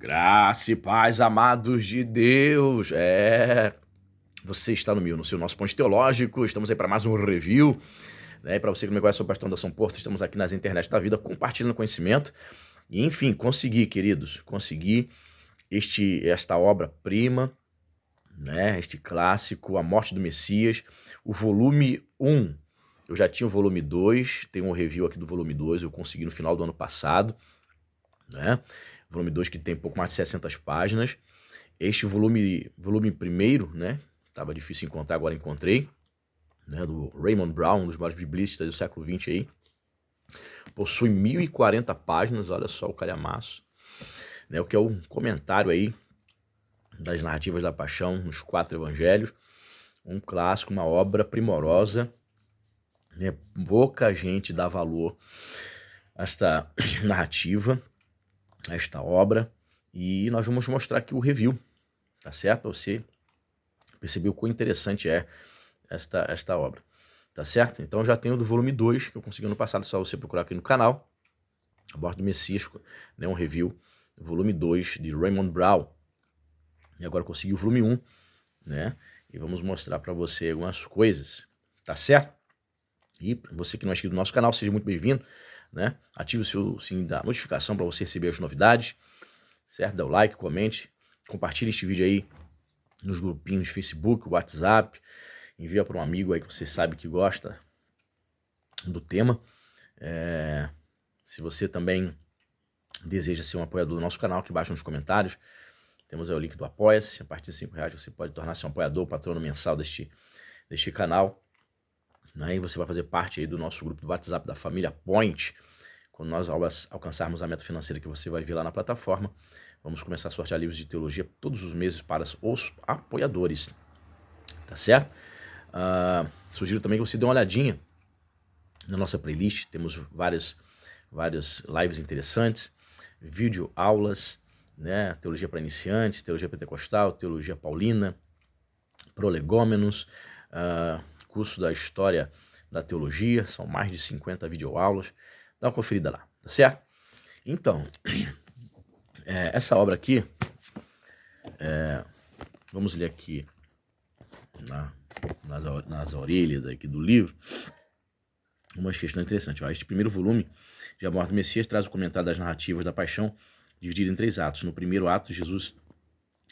Graça e paz, amados de Deus. Você está no seu nosso Ponte Teológico. Estamos aí para mais um review. Né? Para você que não me conhece, eu sou o pastor Anderson Porto. Estamos aqui nas internet da vida, compartilhando conhecimento. E, enfim, consegui, queridos, esta obra-prima, né? Este clássico, A Morte do Messias, o volume 1. Eu já tinha o volume 2, tem um review aqui do volume 2, eu consegui no final do ano passado, né? Volume 2 que tem pouco mais de 600 páginas. Este volume primeiro, né? Tava difícil encontrar, agora encontrei, né? Do Raymond Brown, um dos maiores biblistas do século XX aí. Possui 1040 páginas, olha só o calhamaço, né? O que é um comentário aí das narrativas da paixão nos 4 evangelhos. Um clássico, uma obra primorosa, né? Pouca gente dá valor a esta narrativa, a esta obra, e nós vamos mostrar aqui o review, tá certo? Pra você perceber o quão interessante é esta obra, tá certo? Então já tenho do volume 2, que eu consegui no passado, só você procurar aqui no canal, A Morte do Messias, né? Um review, volume 2 de Raymond Brown. E agora consegui o volume 1, né? E vamos mostrar para você algumas coisas, tá certo? E você que não é inscrito no nosso canal, seja muito bem-vindo, né? Ative o seu sininho da notificação para você receber as novidades, certo? Dá o like, comente, compartilhe este vídeo aí nos grupinhos de Facebook, WhatsApp, envia para um amigo aí que você sabe que gosta do tema. Se você também deseja ser um apoiador do nosso canal, aqui embaixo nos comentários, temos aí o link do Apoia-se. A partir de R$5 você pode tornar-se um apoiador, patrono mensal deste canal. Aí você vai fazer parte aí do nosso grupo do WhatsApp da família Point. Quando nós alcançarmos a meta financeira que você vai ver lá na plataforma, vamos começar a sortear livros de teologia todos os meses para os apoiadores, tá certo? Sugiro também que você dê uma olhadinha na nossa playlist. Temos várias lives interessantes, vídeo aulas, né? Teologia para iniciantes, teologia pentecostal, teologia paulina, prolegômenos, curso da história da teologia, são mais de 50 videoaulas. Dá uma conferida lá, tá certo? Então, essa obra aqui, vamos ler aqui nas orelhas aqui do livro, umas questões interessantes. Este primeiro volume de A Morte do Messias traz o comentário das narrativas da paixão, dividido em 3 atos. No primeiro ato, Jesus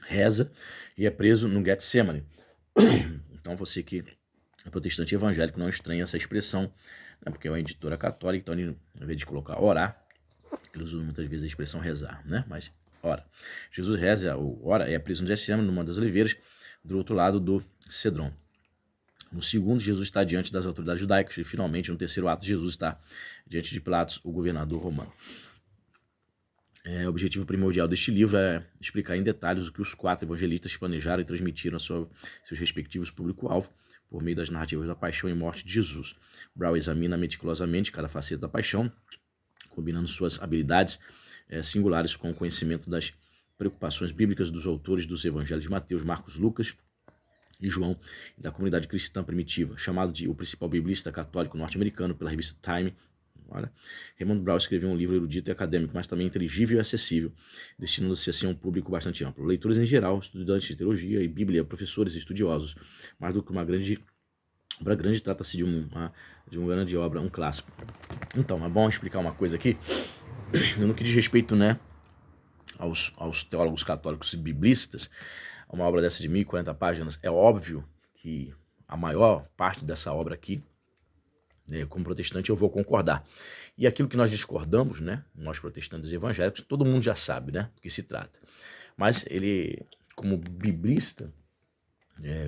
reza e é preso no Getsemane. Então, você que é protestante evangélico não estranha essa expressão, né, porque é uma editora católica, então, ele, ao invés de colocar orar, eles usam muitas vezes a expressão rezar, né? Mas, ora. Jesus reza, ou ora, é preso no Getsemane, numa das oliveiras, do outro lado do Cedron. No segundo, Jesus está diante das autoridades judaicas, e finalmente, no terceiro ato, Jesus está diante de Pilatos, o governador romano. O objetivo primordial deste livro é explicar em detalhes o que os 4 evangelistas planejaram e transmitiram a seus respectivos público-alvo por meio das narrativas da paixão e morte de Jesus. Brown examina meticulosamente cada faceta da paixão, combinando suas habilidades singulares com o conhecimento das preocupações bíblicas dos autores dos evangelhos de Mateus, Marcos, Lucas e João, e da comunidade cristã primitiva. Chamado de o principal biblista católico norte-americano pela revista Time, Raymond Brown escreveu um livro erudito e acadêmico, mas também inteligível e acessível, destinando-se assim a um público bastante amplo. Leitores em geral, estudantes de teologia e bíblia, professores e estudiosos. Mais do que uma grande obra grande, trata-se de uma grande obra, um clássico. Então, é bom explicar uma coisa aqui, no que diz respeito, né, aos teólogos católicos e biblistas. Uma obra dessa de 1040 páginas, é óbvio que a maior parte dessa obra aqui, como protestante, eu vou concordar. E aquilo que nós discordamos, né, nós protestantes evangélicos, todo mundo já sabe, né, do que se trata. Mas ele, como biblista,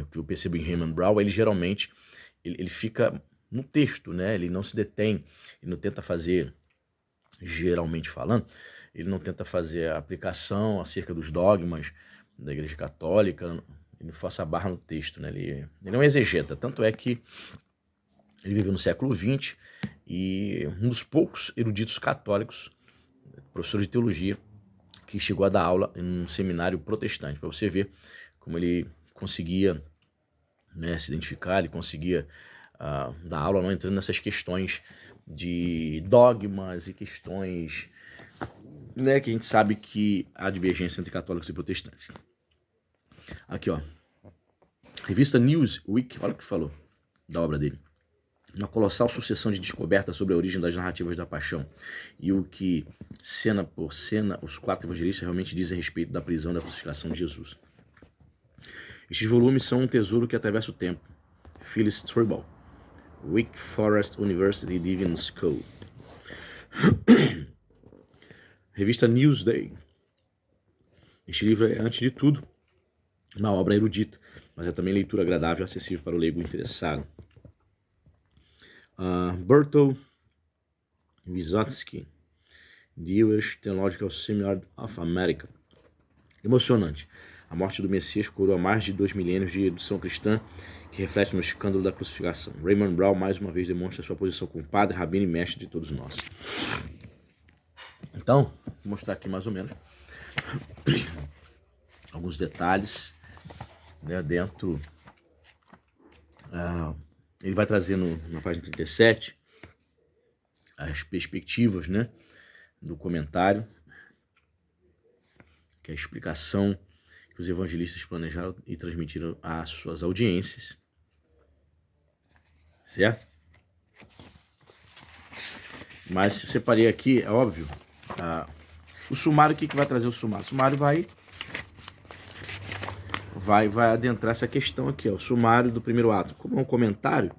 o que eu percebo em Raymond Brown, ele geralmente ele fica no texto, né, ele não se detém, ele não tenta fazer, geralmente falando, ele não tenta fazer a aplicação acerca dos dogmas da Igreja Católica, ele força a barra no texto, né, ele é um exegeta, tanto é que ele viveu no século XX e um dos poucos eruditos católicos, professor de teologia, que chegou a dar aula em um seminário protestante, para você ver como ele conseguia, né, se identificar, ele conseguia dar aula não entrando nessas questões de dogmas e questões né, que a gente sabe que há divergência entre católicos e protestantes. Aqui, ó. Revista Newsweek, olha o que falou da obra dele. Uma colossal sucessão de descobertas sobre a origem das narrativas da paixão e o que, cena por cena, os 4 evangelistas realmente dizem a respeito da prisão e da crucificação de Jesus. Estes volumes são um tesouro que atravessa o tempo. Phyllis Tribal, Wake Forest University Divine School. Revista Newsday. Este livro é, antes de tudo, uma obra erudita, mas é também leitura agradável e acessível para o leigo interessado. Bertolt Vysotsky, Jewish Theological Seminary of America. Emocionante. A morte do Messias coroa mais de 2 milênios de educação cristã que reflete no escândalo da crucificação. Raymond Brown mais uma vez demonstra sua posição como padre, rabino e mestre de todos nós. Então, vou mostrar aqui mais ou menos alguns detalhes, né, dentro. Ele vai trazer na página 37 as perspectivas, né, do comentário, que é a explicação que os evangelistas planejaram e transmitiram às suas audiências. Certo? Mas eu separei aqui, é óbvio, o sumário. O que vai trazer o sumário? O sumário vai adentrar essa questão aqui, ó, o sumário do primeiro ato. Como é um comentário,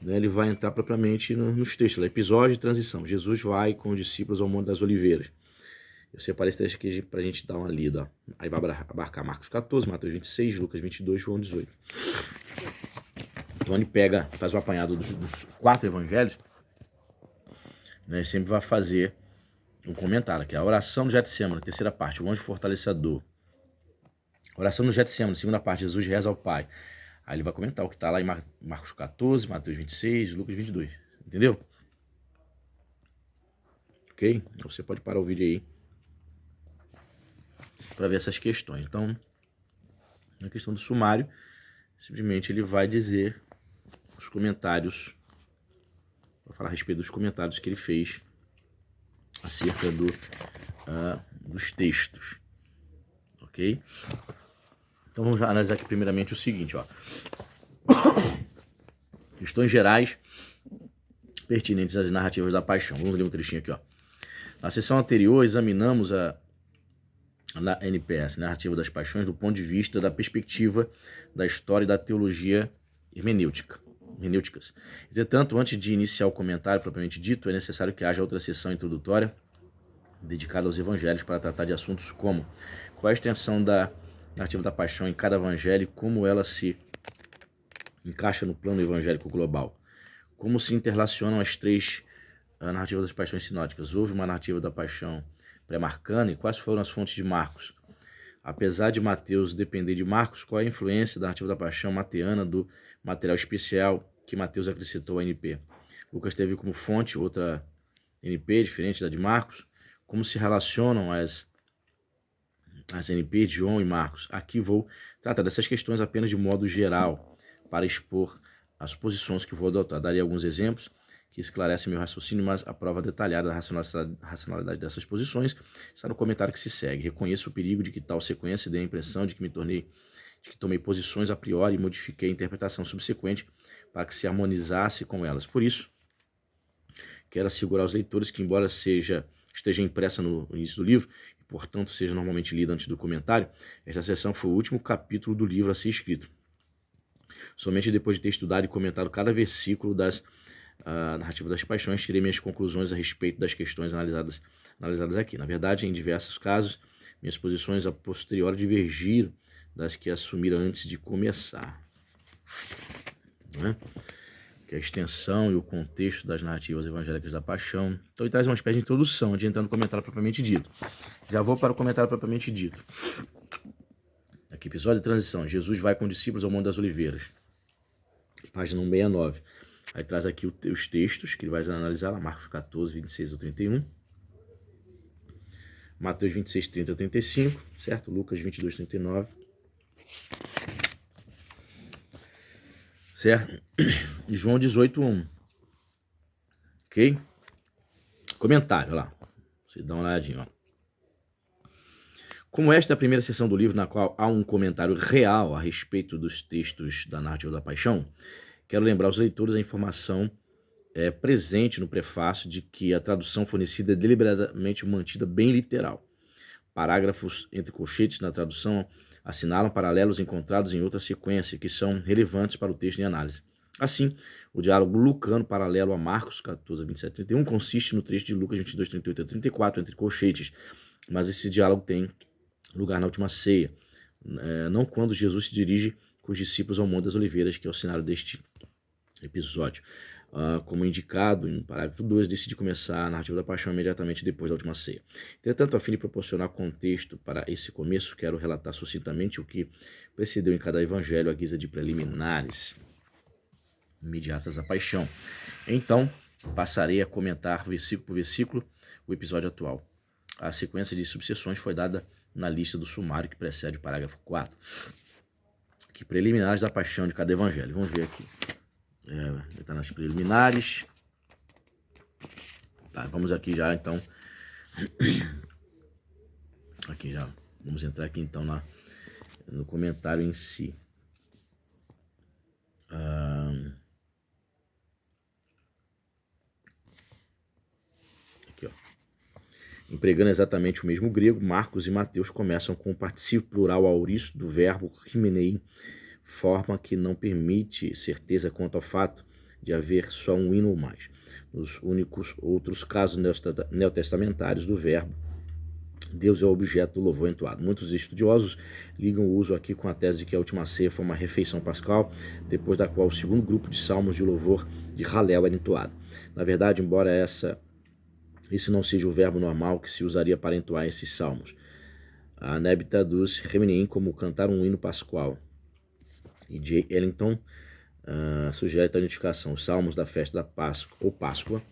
né, ele vai entrar propriamente nos textos, episódio de transição. Jesus vai com os discípulos ao Monte das Oliveiras. Eu separei esse texto aqui para a gente dar uma lida. Ó. Aí vai abarcar Marcos 14, Mateus 26, Lucas 22, João 18. Então ele faz o apanhado dos 4 evangelhos, né, e sempre vai fazer um comentário aqui. A oração do Getsemane, terceira parte, o anjo fortalecedor. Oração do Getsemane, segunda parte, Jesus reza ao Pai. Aí ele vai comentar o que está lá em Marcos 14, Mateus 26, Lucas 22. Entendeu? Ok? Então você pode parar o vídeo aí para ver essas questões. Então, na questão do sumário, simplesmente ele vai dizer os comentários, vai falar a respeito dos comentários que ele fez acerca dos textos. Ok? Então vamos analisar aqui primeiramente o seguinte, ó. Questões gerais pertinentes às narrativas da paixão. Vamos ler um trechinho aqui, ó. Na sessão anterior, examinamos na NPS, Narrativa das Paixões, do ponto de vista da perspectiva da história e da teologia hermenêuticas. Entretanto, antes de iniciar o comentário propriamente dito, é necessário que haja outra sessão introdutória dedicada aos evangelhos para tratar de assuntos como qual é a extensão da narrativa da paixão em cada evangelho, como ela se encaixa no plano evangélico global, como se interrelacionam as 3 narrativas das paixões sinóticas. Houve uma narrativa da paixão pré-marcana e quais foram as fontes de Marcos? Apesar de Mateus depender de Marcos, qual é a influência da narrativa da paixão mateana do material especial que Mateus acrescentou à NP? Lucas teve como fonte outra NP diferente da de Marcos. Como se relacionam as NP de João e Marcos? Aqui vou tratar dessas questões apenas de modo geral, para expor as posições que vou adotar. Darei alguns exemplos que esclarecem meu raciocínio, mas a prova detalhada da racionalidade dessas posições está no comentário que se segue. Reconheço o perigo de que tal sequência dê a impressão de que tomei posições a priori e modifiquei a interpretação subsequente para que se harmonizasse com elas. Por isso, quero assegurar aos leitores que, embora esteja impressa no início do livro, e portanto seja normalmente lida antes do comentário, esta seção foi o último capítulo do livro a ser escrito. Somente depois de ter estudado e comentado cada versículo das narrativas das paixões, tirei minhas conclusões a respeito das questões analisadas aqui. Na verdade, em diversos casos, minhas posições a posteriori divergiram das que assumiram antes de começar. Né? Que é a extensão e o contexto das narrativas evangélicas da paixão. Então ele traz uma espécie de introdução, adiantando o comentário propriamente dito. Já vou para o comentário propriamente dito. Aqui, episódio de transição. Jesus vai com discípulos ao Monte das Oliveiras. Página 169. Aí traz aqui os textos que ele vai analisar lá, Marcos 14, 26 ao 31. Mateus 26, 30 a 35, certo? Lucas 22, 39. Certo? E João 18, 1. Ok? Comentário, olha lá. Você dá uma olhadinha, ó. Como esta é a primeira sessão do livro na qual há um comentário real a respeito dos textos da narrativa da Paixão, quero lembrar aos leitores a informação presente no prefácio de que a tradução fornecida é deliberadamente mantida bem literal. Parágrafos entre colchetes na tradução assinalam paralelos encontrados em outra sequência que são relevantes para o texto em análise. Assim, o diálogo lucano paralelo a Marcos 14, 27 e 31 consiste no trecho de Lucas 22, 38 a 34 entre colchetes, mas esse diálogo tem lugar na última ceia, não quando Jesus se dirige com os discípulos ao Monte das Oliveiras, que é o cenário deste episódio. Como indicado no parágrafo 2, decide começar a narrativa da paixão imediatamente depois da última ceia. Entretanto, a fim de proporcionar contexto para esse começo, quero relatar sucintamente o que precedeu em cada evangelho à guisa de preliminares imediatas à paixão. Então, passarei a comentar versículo por versículo o episódio atual. A sequência de subseções foi dada na lista do sumário que precede o parágrafo 4. Que preliminares da paixão de cada evangelho. Vamos ver aqui. Está nas preliminares. Tá, vamos aqui já, então. Aqui já. Vamos entrar aqui, então, no comentário em si. Aqui, ó. Empregando exatamente o mesmo grego, Marcos e Mateus começam com o particípio plural auristo do verbo himenei, forma que não permite certeza quanto ao fato de haver só um hino ou mais. Nos únicos outros casos neotestamentários do verbo, Deus é o objeto do louvor entoado. Muitos estudiosos ligam o uso aqui com a tese de que a última ceia foi uma refeição pascal, depois da qual o segundo grupo de salmos de louvor de Halel era entoado. Na verdade, embora esse não seja o verbo normal que se usaria para entoar esses salmos, a NEB traduz Remenim como cantar um hino pascual. E J. Ellington sugere a identificação, os salmos da festa da Páscoa ou Páscoa.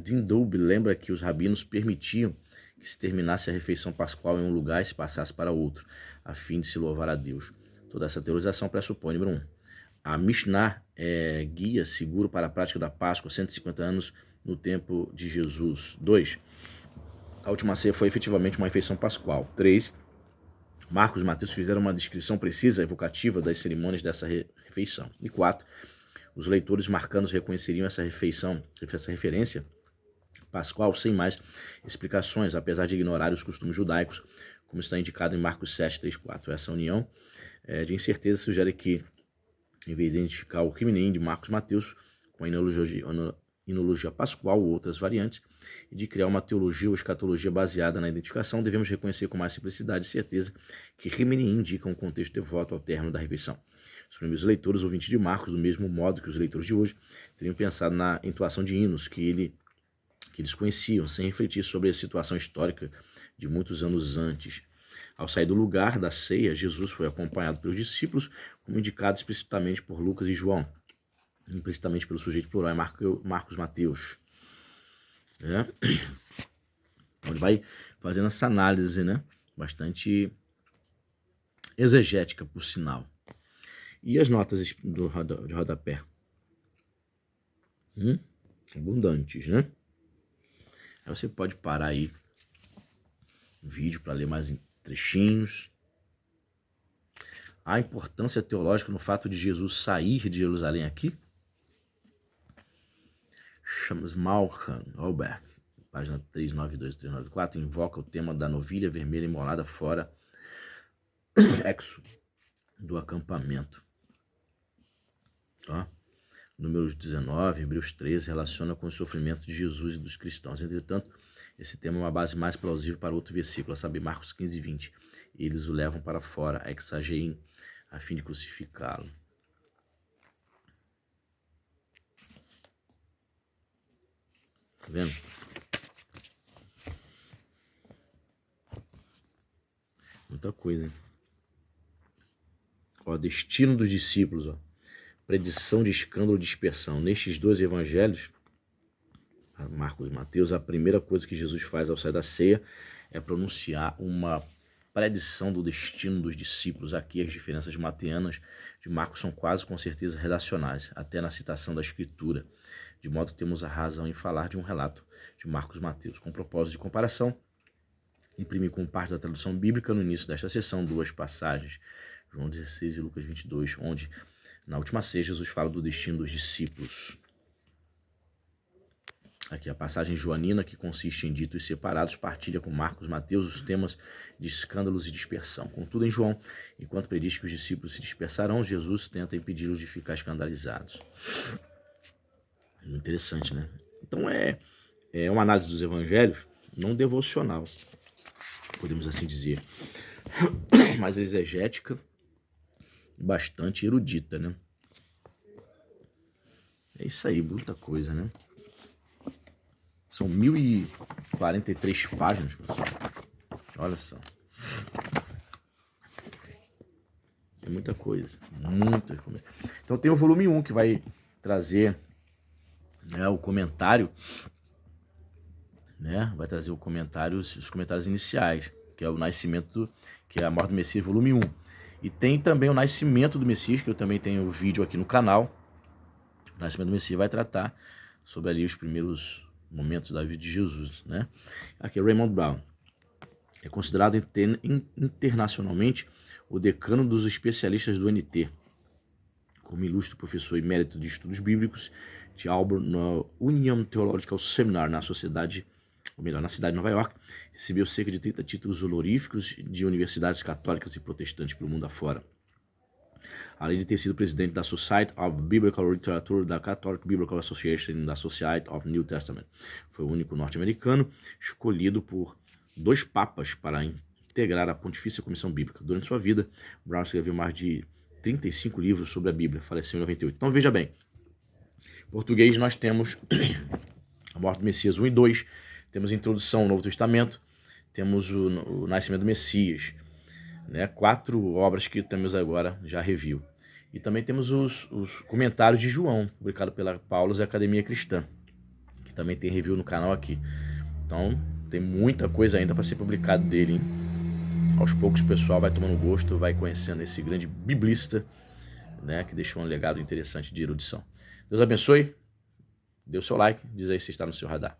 Dean Dowby lembra que os rabinos permitiam que se terminasse a refeição pascual em um lugar e se passasse para outro, a fim de se louvar a Deus. Toda essa teorização pressupõe, número 1, a Mishnah é guia seguro para a prática da Páscoa 150 anos no tempo de Jesus. 2, a última ceia foi efetivamente uma refeição pascual. 3, Marcos e Mateus fizeram uma descrição precisa e evocativa das cerimônias dessa refeição. E 4, os leitores marcanos reconheceriam essa referência pascual sem mais explicações, apesar de ignorar os costumes judaicos, como está indicado em Marcos 7, 3, 4. Essa união de incerteza sugere que, em vez de identificar o Rimenim de Marcos e Mateus com a inologia pascual ou outras variantes, e de criar uma teologia ou escatologia baseada na identificação, devemos reconhecer com mais simplicidade e certeza que Rimenim indica um contexto devoto ao término da refeição. Os primeiros leitores ouvintes de Marcos, do mesmo modo que os leitores de hoje, teriam pensado na entoação de hinos que eles conheciam, sem refletir sobre a situação histórica de muitos anos antes. Ao sair do lugar da ceia, Jesus foi acompanhado pelos discípulos, como indicado explicitamente por Lucas e João, implicitamente pelo sujeito plural, Marcos Mateus. Ele vai fazendo essa análise, né? Bastante exegética, por sinal. E as notas de rodapé? Abundantes, né? Aí você pode parar aí o vídeo para ler mais trechinhos. A importância teológica no fato de Jesus sair de Jerusalém aqui. Malcolm Albert, página 392 e 394, invoca o tema da novilha vermelha imolada fora do acampamento. Números 19, Hebreus 13, relaciona com o sofrimento de Jesus e dos cristãos. Entretanto, esse tema é uma base mais plausível para outro versículo, a saber, Marcos 15, 20. Eles o levam para fora, exageim, a fim de crucificá-lo. Tá vendo? Muita coisa, hein? Destino dos discípulos, predição de escândalo e dispersão. Nestes dois evangelhos, Marcos e Mateus, a primeira coisa que Jesus faz ao sair da ceia é pronunciar uma predição do destino dos discípulos. Aqui as diferenças mateanas de Marcos são quase com certeza redacionais, até na citação da escritura. de modo que temos a razão em falar de um relato de Marcos Mateus. Com propósito de comparação, imprimi como parte da tradução bíblica no início desta sessão 2 passagens, João 16 e Lucas 22, onde na última ceia Jesus fala do destino dos discípulos. Aqui a passagem joanina, que consiste em ditos separados, partilha com Marcos Mateus os temas de escândalos e dispersão. Contudo, em João, enquanto prediz que os discípulos se dispersarão, Jesus tenta impedi-los de ficar escandalizados. Interessante, né? Então é uma análise dos evangelhos não devocional, podemos assim dizer, mas exegética, bastante erudita, né? É isso aí, muita coisa, né? São 1043 páginas, pessoal. Olha só. É muita coisa. Muita coisa. Então tem o volume 1 que vai trazer, né, o comentário, né? Vai trazer os comentários iniciais, que é o nascimento, que é a morte do Messias, volume 1. E tem também o nascimento do Messias, que eu também tenho o vídeo aqui no canal. O nascimento do Messias vai tratar sobre ali os primeiros momentos da vida de Jesus, né? Aqui é Raymond Brown. É considerado internacionalmente o decano dos especialistas do NT, como ilustre professor emérito de estudos bíblicos de Auburn no Union Theological Seminar na cidade de Nova York. Recebeu cerca de 30 títulos honoríficos de universidades católicas e protestantes pelo mundo afora. Além de ter sido presidente da Society of Biblical Literature, da Catholic Biblical Association e da Society of New Testament. Foi o único norte-americano escolhido por 2 papas para integrar a Pontifícia Comissão Bíblica. Durante sua vida, Brown escreveu mais de 35 livros sobre a Bíblia, faleceu em 98. Então veja bem, em português nós temos a morte do Messias 1 e 2, temos a introdução ao Novo Testamento, temos o nascimento do Messias, né? 4 obras que temos agora já review. E também temos os comentários de João, publicado pela Paulus e Academia Cristã, que também tem review no canal aqui. Então tem muita coisa ainda para ser publicado dele, hein? Aos poucos o pessoal vai tomando gosto, vai conhecendo esse grande biblista, né, que deixou um legado interessante de erudição. Deus abençoe, dê o seu like, diz aí se está no seu radar.